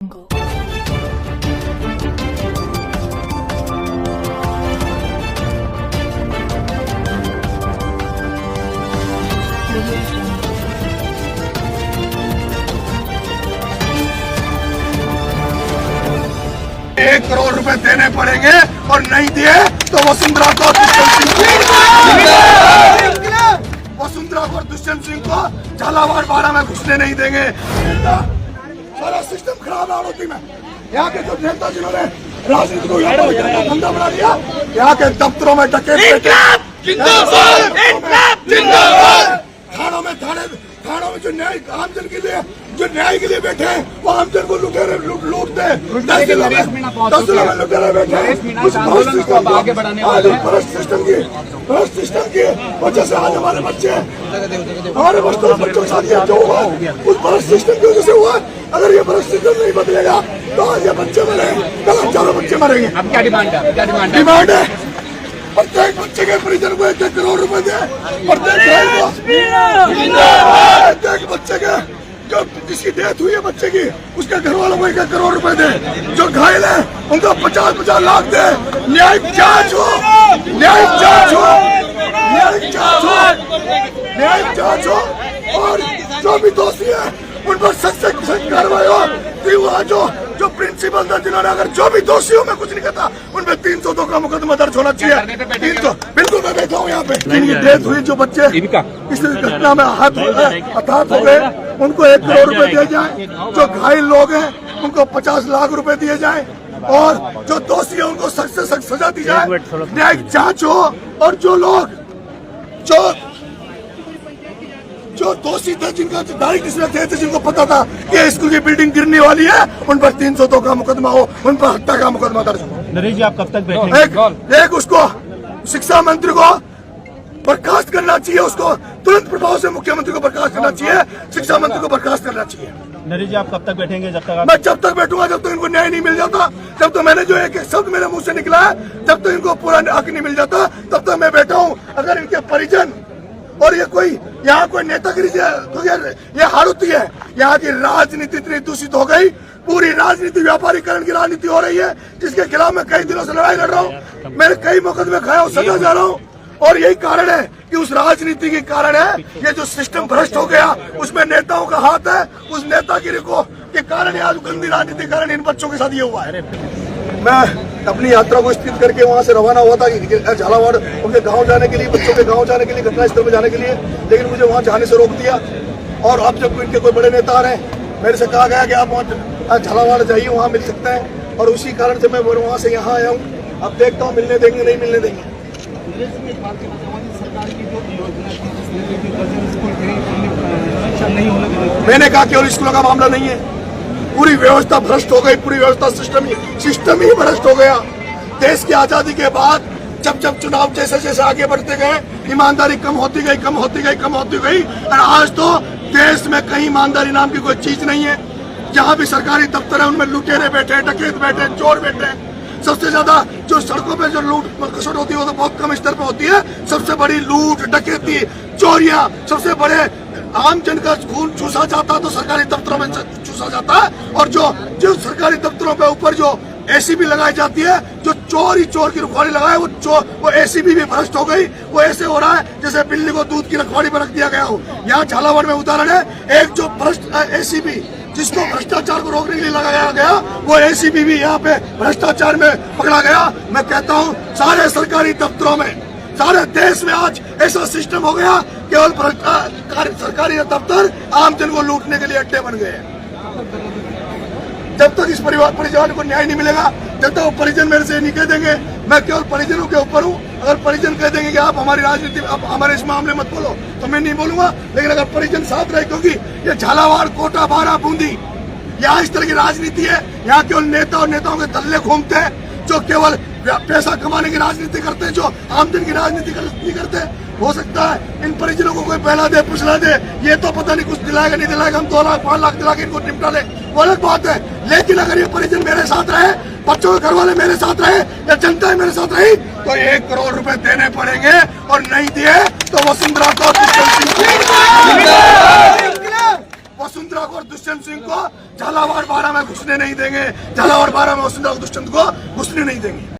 एक करोड़ रुपए देने पड़ेंगे और नहीं दिए तो वसुंधरा को दुष्यंत सिंह को झालावाड़ बाड़ा में घुसने नहीं देंगे। सारा सिस्टम खराब है आड़ोती में। यहाँ के जो नेता जिन्होंने राजनीति को यहाँ पर धंधा बना दिया, यहाँ के दफ्तरों में डकैत, थानों में जो न्याय आमजन के लिए जो न्याय के लिए बैठे हैं वो आमजन को लुटेरे लूटते हैं। 10 लोग लुटेरे बैठे हैं भ्रष्ट सिस्टम की वजह से आज हमारे बच्चे हमारे बच्चों के साथ जो हुआ उस भ्रष्ट सिस्टम की वजह से हुआ। अगर ये भ्रष्ट सिस्टम नहीं बदलेगा तो आज ये बच्चे मरे, कल हजारों बच्चे मरेंगे। अब क्या डिमांड है? डिमांड है प्रत्येक बच्चे के परिजन को 1 करोड़ रुपए दे। प्रत्येक बच्चे के जो जिसकी डेथ हुई है बच्चे की उसके घर वालों को 1 करोड़ रुपए दे। जो घायल है उनको 50-50 लाख दे। न्यायिक जांच हो, न्यायिक जांच हो, न्यायिक जांच हो, न्यायिक जांच हो और जो भी दोषी है उन पर सख्त कार्रवाई हो। जो प्रिंसिपल था जिन्होंने अगर जो भी दोषी हो मैं कुछ नहीं कहता उन पर 302 का मुकदमा दर्ज होना चाहिए। 300 बिल्कुल मैं बैठा हूँ यहाँ पे। जिनकी डेथ हुई जो बच्चे इस घटना में हताहत हो गए उनको 1 करोड़ रुपए दिए जाए। जो घायल लोग हैं उनको 50 लाख रुपए दिए जाए और जो दोषी है उनको सख्त से सख्त सजा दी जाए। न्यायिक जांच हो और जो लोग जो दोषी थे जिनका डायरेक्ट इसमें थे जिनको पता था कि स्कूल की बिल्डिंग गिरने वाली है उन पर 302 का मुकदमा हो, उन पर हत्या का मुकदमा दर्ज हो। नरेश जी आप कब तक बैठेंगे? एक उसको शिक्षा मंत्री को बर्खास्त करना चाहिए, उसको तुरंत प्रभाव से मुख्यमंत्री को बर्खास्त करना चाहिए, शिक्षा मंत्री को बर्खास्त करना चाहिए। नरेश जी आप कब तक बैठेंगे? मैं जब तक बैठूंगा जब तक इनको न्याय नहीं मिल जाता। जब तक मैंने जो एक शब्द मेरे मुंह से निकला है जब तक इनको पूरा हक नहीं मिल जाता तब तक मैं बैठा हूँ। अगर इनके परिजन और ये कोई यहाँ कोई नेतागिरी तो ये हारुती है। यहाँ की राजनीति इतनी दूषित हो गई, पूरी राजनीति व्यापारीकरण की राजनीति हो रही है जिसके खिलाफ मैं कई दिनों से लड़ाई लड़ रहा हूँ। मेरे कई मुकदमे खाया हूँ, सजा जा रहा हूँ और यही कारण है कि उस राजनीति के कारण है ये जो सिस्टम भ्रष्ट हो गया उसमें नेताओं का हाथ है। उस नेतागिरी के कारण आज गंदी राजनीति के कारण इन बच्चों के साथ ये हुआ है। मैं अपनी यात्रा को स्थित करके वहां से रवाना हुआ था झालावाड़ उनके गांव जाने के लिए, बच्चों के गांव जाने के लिए, घटनास्थल में जाने के लिए, लेकिन मुझे वहां जाने से रोक दिया। और अब जब इनके कोई बड़े नेता आ रहे हैं मेरे से कहा गया कि आप वहाँ झालावाड़ जाइए, वहाँ मिल सकते हैं और उसी कारण से मैं वहाँ से यहाँ आया हूँ। अब देखता हूँ मिलने देंगे नहीं मिलने देंगे। मैंने कहा केवल स्कूलों का मामला नहीं है, पूरी व्यवस्था भ्रष्ट हो गई, पूरी व्यवस्था सिस्टम ही भ्रष्ट हो गया। देश की आजादी के बाद जब चुनाव जैसे जैसे आगे बढ़ते गए ईमानदारी कम होती गई और आज तो देश में कहीं ईमानदारी नाम की कोई चीज नहीं है। जहाँ भी सरकारी दफ्तर है उनमें लुटेरे बैठे, डकैत बैठे, चोर बैठे। सबसे ज्यादा जो सड़कों पे जो लूट खसोट होती है वो तो बहुत कम स्तर पे होती है। सबसे बड़ी लूट, डकैती, चोरियां, सबसे बड़े आम जन का खून चूसा जाता तो सरकारी दफ्तरों में चूसा जाता है। और जो सरकारी दफ्तरों पे ऊपर जो एसीबी लगाई जाती है, जो चोर की रखवाली लगाए वो एसीबी भी भ्रष्ट हो गई। वो ऐसे हो रहा है जैसे बिल्ली को दूध की रखवाली पर रख दिया गया हो। यहाँ झालावाड़ में उदाहरण है, एक जो भ्रष्ट एसीबी जिसको भ्रष्टाचार को रोकने के लिए लगाया गया वो एसीबी भी यहाँ पे भ्रष्टाचार में पकड़ा गया। मैं कहता हूँ सारे सरकारी दफ्तरों में, सारे देश में आज ऐसा सिस्टम हो गया, केवल सरकारी दफ्तर आम जन को लूटने के लिए अड्डे बन गए हैं। जब तक इस परिजन को न्याय नहीं मिलेगा, जब तक वो परिजन मेरे से नहीं कह देंगे, मैं केवल परिजनों के ऊपर हूँ। अगर परिजन कह देंगे कि आप हमारी राजनीति, आप हमारे इस मामले मत बोलो, तो मैं नहीं बोलूंगा। लेकिन अगर परिजन साथ रहे, क्योंकि ये झालावाड़, कोटा, बारा, बूंदी, यहाँ इस तरह की राजनीति है। यहाँ केवल नेता और नेताओं के दल्ले घूमते हैं जो केवल पैसा कमाने की राजनीति करते हैं, जो आमदन की राजनीति नहीं करते। हो सकता है इन परिजनों को कोई पहला दे, पुछला दे, ये तो पता नहीं कुछ दिलाएगा नहीं दिलाएगा, हम 2 लाख 5 लाख दिला के इनको निपटा ले, वो अलग बात है। लेकिन अगर ये परिजन मेरे साथ रहे, बच्चों के घर वाले मेरे साथ रहे या जनता मेरे साथ रही, तो 1 करोड़ रुपए देने पड़ेंगे और नहीं दिए तो वसुंधरा को वसुंधरा को और दुष्यंत सिंह को झालावाड़ बाड़ा में घुसने नहीं देंगे, झालावाड़ बाड़ा में वसुंधरा को दुष्यंत को घुसने नहीं देंगे।